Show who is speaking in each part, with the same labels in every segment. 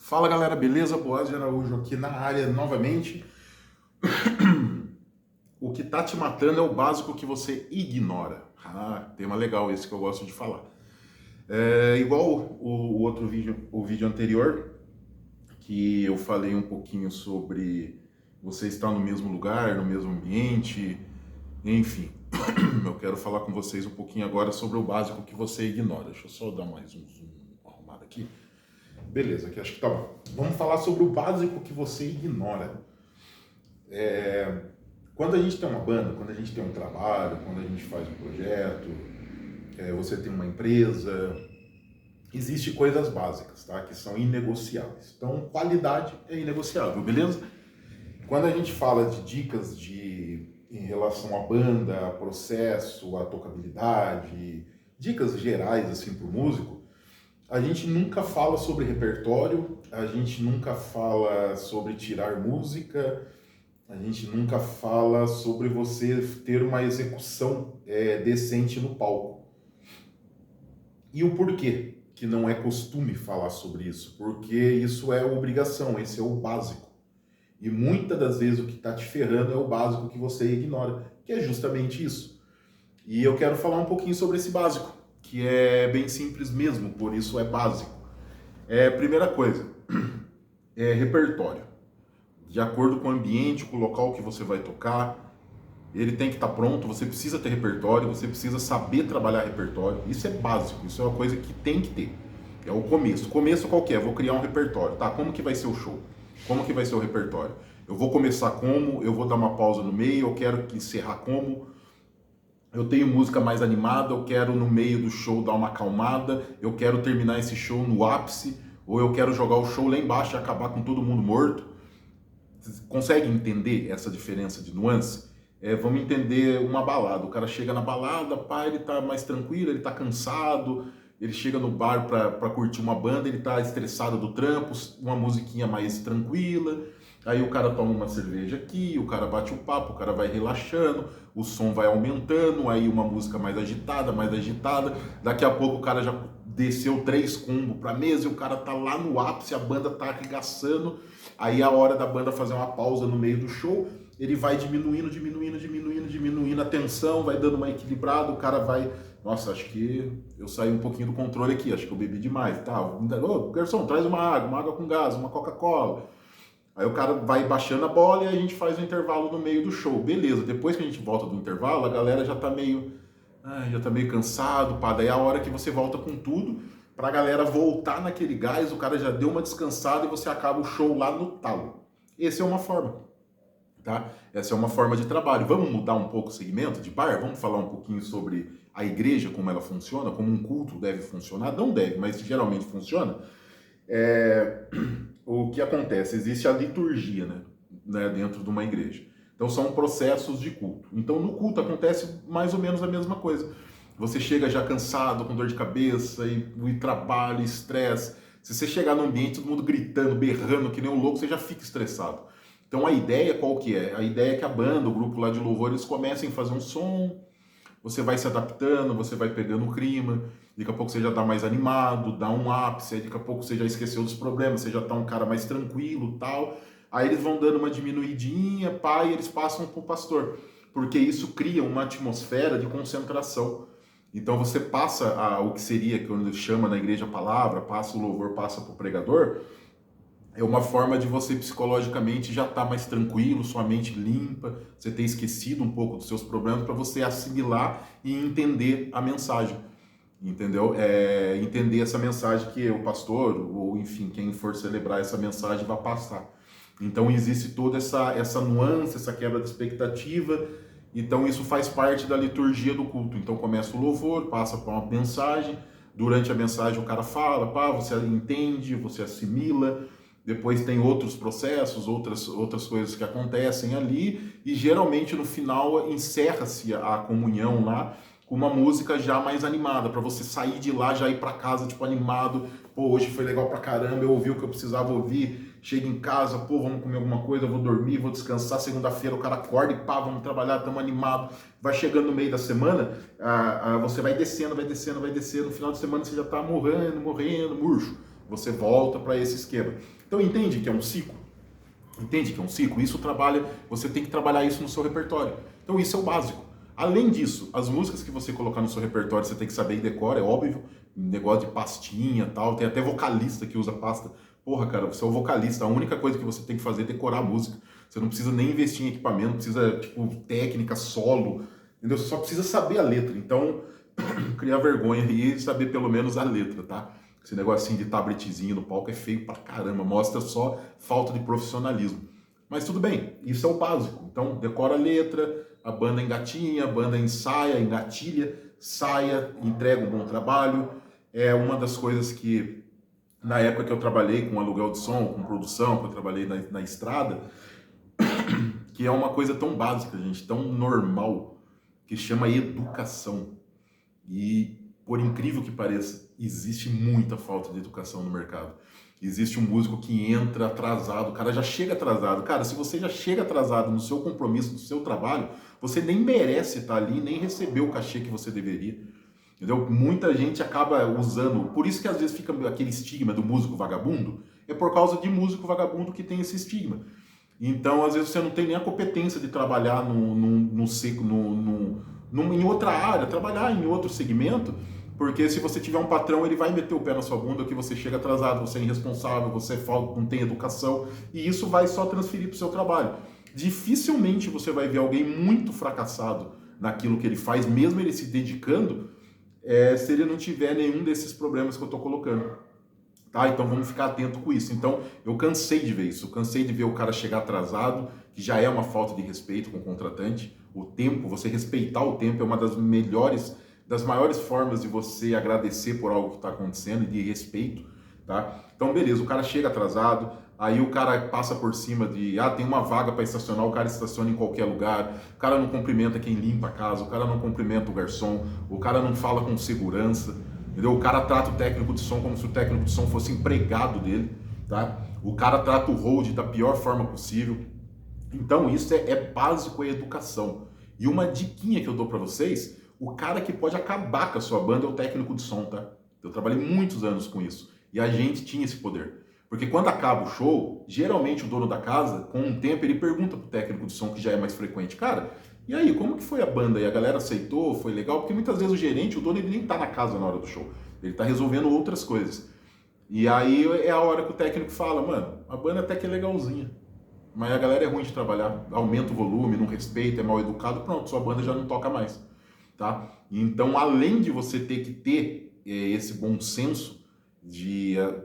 Speaker 1: Fala galera, beleza? Boaz de Araújo aqui na área novamente. O que tá te matando é o básico que você ignora. Tema legal esse que eu gosto de falar. Igual o outro vídeo, o vídeo anterior, que eu falei um pouquinho sobre você estar no mesmo lugar, no mesmo ambiente, enfim. Eu quero falar com vocês um pouquinho agora sobre o básico que você ignora. Deixa eu só dar mais um zoom arrumado aqui. Beleza, aqui acho que tá bom. Vamos falar sobre o básico que você ignora. Quando a gente tem uma banda, quando a gente tem um trabalho, quando a gente faz um projeto, você tem uma empresa, existem coisas básicas, tá? Que são inegociáveis. Então, qualidade é inegociável, beleza? Quando a gente fala de dicas em relação à banda, a processo, a tocabilidade, dicas gerais assim para o músico, a gente nunca fala sobre repertório, a gente nunca fala sobre tirar música, a gente nunca fala sobre você ter uma execução decente no palco. E o porquê que não é costume falar sobre isso? Porque isso é obrigação, esse é o básico. E muitas das vezes o que está te ferrando é o básico que você ignora, que é justamente isso. E eu quero falar um pouquinho sobre esse básico, que é bem simples mesmo, por isso é básico. Primeira coisa, repertório. De acordo com o ambiente, com o local que você vai tocar, ele tem que estar pronto, você precisa ter repertório, você precisa saber trabalhar repertório. Isso é básico, isso é uma coisa que tem que ter. É o começo. O começo qual que é? Vou criar um repertório. Tá, como que vai ser o show? Como que vai ser o repertório? Eu vou começar como? Eu vou dar uma pausa no meio? Eu quero encerrar como? Eu tenho música mais animada, eu quero no meio do show dar uma acalmada, eu quero terminar esse show no ápice, ou eu quero jogar o show lá embaixo e acabar com todo mundo morto. Vocês conseguem entender essa diferença de nuance? Vamos entender uma balada. O cara chega na balada, pá, ele tá mais tranquilo, ele tá cansado, ele chega no bar pra curtir uma banda, ele tá estressado do trampo, uma musiquinha mais tranquila. Aí o cara toma uma cerveja aqui, o cara bate o papo, o cara vai relaxando, o som vai aumentando, aí uma música mais agitada, daqui a pouco o cara já desceu 3 combos pra mesa e o cara tá lá no ápice, a banda tá arregaçando, aí a hora da banda fazer uma pausa no meio do show, ele vai diminuindo a tensão, vai dando uma equilibrada, o cara vai... Nossa, acho que eu saí um pouquinho do controle aqui, acho que eu bebi demais, tá? Ô, garçom, traz uma água com gás, uma Coca-Cola. Aí o cara vai baixando a bola e a gente faz um intervalo no meio do show. Beleza, depois que a gente volta do intervalo, a galera já tá meio cansado, pá. Daí é a hora que você volta com tudo, pra galera voltar naquele gás, o cara já deu uma descansada e você acaba o show lá no talo. Essa é uma forma, tá? Essa é uma forma de trabalho. Vamos mudar um pouco o segmento de bar? Vamos falar um pouquinho sobre a igreja, como ela funciona, como um culto deve funcionar? Não deve, mas geralmente funciona. O que acontece? Existe a liturgia, né, dentro de uma igreja. Então são processos de culto. Então no culto acontece mais ou menos a mesma coisa. Você chega já cansado, com dor de cabeça, e trabalho, estresse. Se você chegar no ambiente, todo mundo gritando, berrando, que nem um louco, você já fica estressado. Então a ideia qual que é? A ideia é que a banda, o grupo lá de louvor, eles comecem a fazer um som, você vai se adaptando, você vai pegando o clima, daqui a pouco você já tá mais animado, dá um ápice, aí daqui a pouco você já esqueceu dos problemas, você já tá um cara mais tranquilo, tal. Aí eles vão dando uma diminuidinha, pá, e eles passam pro pastor, porque isso cria uma atmosfera de concentração. Então você passa o que seria, quando chama na igreja a palavra, passa o louvor, passa pro pregador, é uma forma de você psicologicamente já estar mais tranquilo, sua mente limpa, você ter esquecido um pouco dos seus problemas para você assimilar e entender a mensagem, entendeu? Entender essa mensagem que o pastor, ou enfim, quem for celebrar essa mensagem vai passar. Então existe toda essa nuance, essa quebra de expectativa, então isso faz parte da liturgia do culto. Então começa o louvor, passa por uma mensagem, durante a mensagem o cara fala, pá, você entende, você assimila, depois tem outros processos, outras coisas que acontecem ali, e geralmente no final encerra-se a comunhão lá com uma música já mais animada, para você sair de lá, já ir para casa tipo animado, pô, hoje foi legal pra caramba, eu ouvi o que eu precisava ouvir, chega em casa, pô, vamos comer alguma coisa, eu vou dormir, vou descansar, segunda-feira o cara acorda e pá, vamos trabalhar, estamos animados, vai chegando no meio da semana, você vai descendo, no final de semana você já tá morrendo, murcho. você volta para esse esquema. Então entende que é um ciclo? Entende que é um ciclo? Isso trabalha, você tem que trabalhar isso no seu repertório. Então isso é o básico. Além disso, as músicas que você colocar no seu repertório, você tem que saber e decora, é óbvio. Negócio de pastinha e tal. Tem até vocalista que usa pasta. Porra, cara, você é o vocalista. A única coisa que você tem que fazer é decorar a música. Você não precisa nem investir em equipamento, não precisa, tipo, técnica, solo. Entendeu? Você só precisa saber a letra. Então, criar vergonha aí e saber pelo menos a letra, tá? Esse negocinho de tabletzinho no palco é feio pra caramba. Mostra só falta de profissionalismo. Mas tudo bem, isso é o básico. Então, decora a letra, a banda engatinha, a banda ensaia, engatilha, saia, entrega um bom trabalho. É uma das coisas que, na época que eu trabalhei com aluguel de som, com produção, que eu trabalhei na estrada, que é uma coisa tão básica, gente, tão normal, que chama educação. E, por incrível que pareça, existe muita falta de educação no mercado. Existe um músico que entra atrasado, o cara já chega atrasado. Cara, se você já chega atrasado no seu compromisso, no seu trabalho, você nem merece estar ali, nem receber o cachê que você deveria. Entendeu? Muita gente acaba usando, por isso que às vezes fica aquele estigma do músico vagabundo, é por causa de músico vagabundo que tem esse estigma. Então, às vezes você não tem nem a competência de trabalhar em outra área, trabalhar em outro segmento, porque se você tiver um patrão, ele vai meter o pé na sua bunda que você chega atrasado, você é irresponsável, você não tem educação, e isso vai só transferir para o seu trabalho. Dificilmente você vai ver alguém muito fracassado naquilo que ele faz, mesmo ele se dedicando, se ele não tiver nenhum desses problemas que eu estou colocando. Tá? Então vamos ficar atento com isso. Então eu cansei de ver isso, eu cansei de ver o cara chegar atrasado, que já é uma falta de respeito com o contratante. O tempo, você respeitar o tempo é uma das maiores formas de você agradecer por algo que está acontecendo e de respeito, tá? Então beleza, o cara chega atrasado, aí o cara passa por cima de, tem uma vaga para estacionar, o cara estaciona em qualquer lugar, o cara não cumprimenta quem limpa a casa, o cara não cumprimenta o garçom, o cara não fala com segurança, entendeu? O cara trata o técnico de som como se o técnico de som fosse empregado dele, tá? O cara trata o hold da pior forma possível. Então isso é básico, é educação. E uma diquinha que eu dou para vocês, o cara que pode acabar com a sua banda é o técnico de som, tá? Eu trabalhei muitos anos com isso. E a gente tinha esse poder. Porque quando acaba o show, geralmente o dono da casa, com um tempo, ele pergunta pro técnico de som, que já é mais frequente, cara, e aí, como que foi a banda? E a galera aceitou? Foi legal? Porque muitas vezes o gerente, o dono, ele nem tá na casa na hora do show. Ele tá resolvendo outras coisas. E aí é a hora que o técnico fala, mano, a banda até que é legalzinha, mas a galera é ruim de trabalhar, aumenta o volume, não respeita, é mal educado, pronto, sua banda já não toca mais, tá? Então, além de você ter que ter esse bom senso,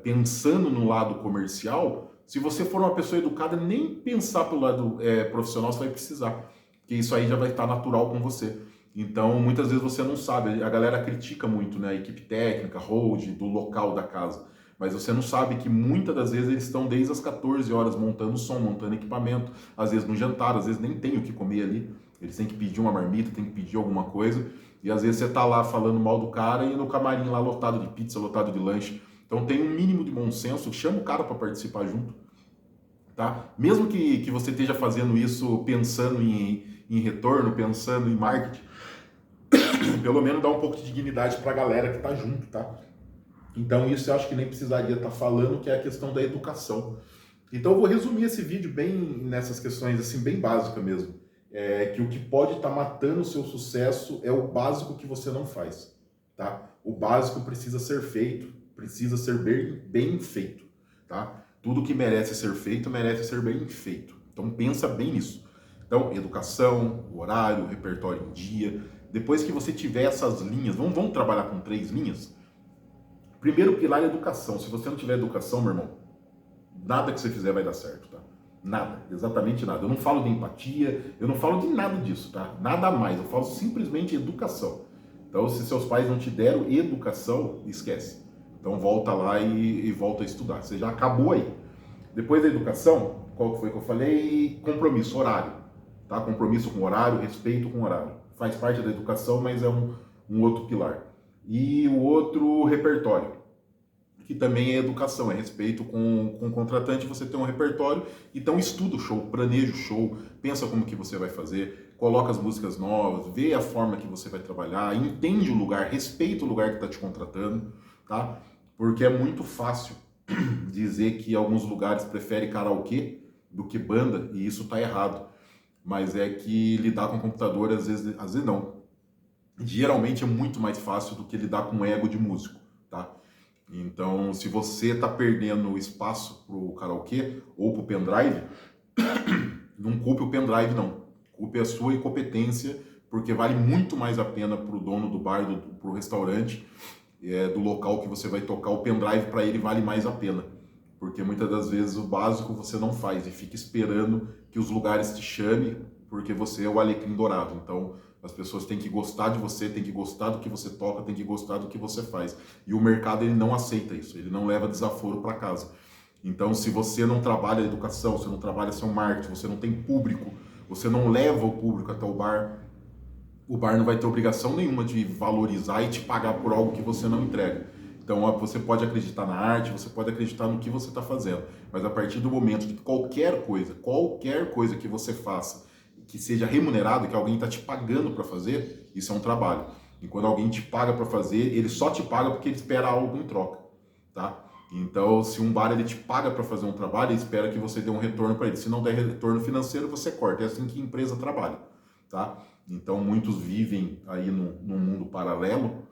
Speaker 1: pensando no lado comercial, se você for uma pessoa educada, nem pensar pelo lado profissional você vai precisar, porque isso aí já vai estar natural com você. Então, muitas vezes você não sabe, a galera critica muito, né, a equipe técnica, hold, do local da casa, mas você não sabe que muitas das vezes eles estão desde as 14 horas montando som, montando equipamento, às vezes no jantar, às vezes nem tem o que comer ali, eles têm que pedir uma marmita, têm que pedir alguma coisa, e às vezes você tá lá falando mal do cara e no camarim lá lotado de pizza, lotado de lanche. Então tem um mínimo de bom senso, chama o cara para participar junto, tá? Mesmo que você esteja fazendo isso pensando em retorno, pensando em marketing, pelo menos dá um pouco de dignidade para a galera que tá junto, tá? Então isso eu acho que nem precisaria estar falando, que é a questão da educação. Então eu vou resumir esse vídeo bem nessas questões assim, bem básicas mesmo. Que o que pode estar matando o seu sucesso é o básico que você não faz, tá? O básico precisa ser feito, precisa ser bem feito, tá? Tudo que merece ser feito, merece ser bem feito. Então pensa bem nisso. Então, educação, horário, repertório em dia. Depois que você tiver essas linhas, vamos trabalhar com 3 linhas? Primeiro pilar é educação. Se você não tiver educação, meu irmão, nada que você fizer vai dar certo, tá? Nada, exatamente nada. Eu não falo de empatia, eu não falo de nada disso, tá? Nada a mais, eu falo simplesmente educação. Então, se seus pais não te deram educação, esquece. Então, volta lá e volta a estudar. Você já acabou aí. Depois da educação, qual que foi que eu falei? Compromisso, horário, tá? Compromisso com horário, respeito com horário. Faz parte da educação, mas é um outro pilar. E o outro, repertório, que também é educação, é respeito com o contratante, você tem um repertório, então estuda o show, planeja o show, pensa como que você vai fazer, coloca as músicas novas, vê a forma que você vai trabalhar, entende o lugar, respeita o lugar que está te contratando, tá? Porque é muito fácil dizer que alguns lugares preferem karaokê do que banda, e isso tá errado. Mas é que lidar com computador, às vezes não. Geralmente é muito mais fácil do que lidar com o ego de músico, tá? Então, se você está perdendo espaço pro karaokê ou pro pendrive, não culpe o pendrive, não. Culpe a sua incompetência, porque vale muito mais a pena pro dono do bar, pro restaurante, do local que você vai tocar, o pendrive para ele vale mais a pena. Porque muitas das vezes o básico você não faz e fica esperando que os lugares te chamem, porque você é o alecrim dourado. Então, as pessoas têm que gostar de você, têm que gostar do que você toca, têm que gostar do que você faz. E o mercado ele não aceita isso, ele não leva desaforo para casa. Então, se você não trabalha a educação, você não trabalha seu marketing, você não tem público, você não leva o público até o bar não vai ter obrigação nenhuma de valorizar e te pagar por algo que você não entrega. Então, você pode acreditar na arte, você pode acreditar no que você está fazendo, mas a partir do momento que qualquer coisa que você faça, que seja remunerado, que alguém está te pagando para fazer, isso é um trabalho. E quando alguém te paga para fazer, ele só te paga porque ele espera algo em troca, tá? Então, se um bar ele te paga para fazer um trabalho, ele espera que você dê um retorno para ele. Se não der retorno financeiro, você corta. É assim que a empresa trabalha, tá? Então, muitos vivem aí num mundo paralelo,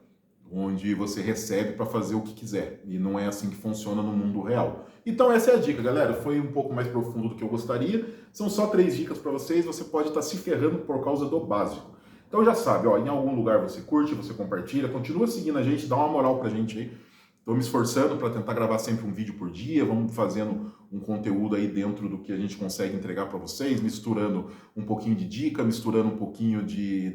Speaker 1: onde você recebe para fazer o que quiser. E não é assim que funciona no mundo real. Então, essa é a dica, galera. Foi um pouco mais profundo do que eu gostaria. São só 3 dicas para vocês. Você pode estar se ferrando por causa do básico. Então, já sabe, ó, em algum lugar você curte, você compartilha, continua seguindo a gente, dá uma moral pra gente aí. Estou me esforçando para tentar gravar sempre um vídeo por dia, vamos fazendo um conteúdo aí dentro do que a gente consegue entregar para vocês, misturando um pouquinho de dica, misturando um pouquinho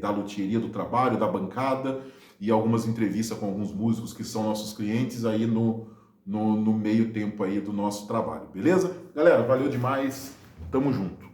Speaker 1: da luthieria do trabalho, da bancada e algumas entrevistas com alguns músicos que são nossos clientes aí no meio tempo aí do nosso trabalho, beleza? Galera, valeu demais, tamo junto.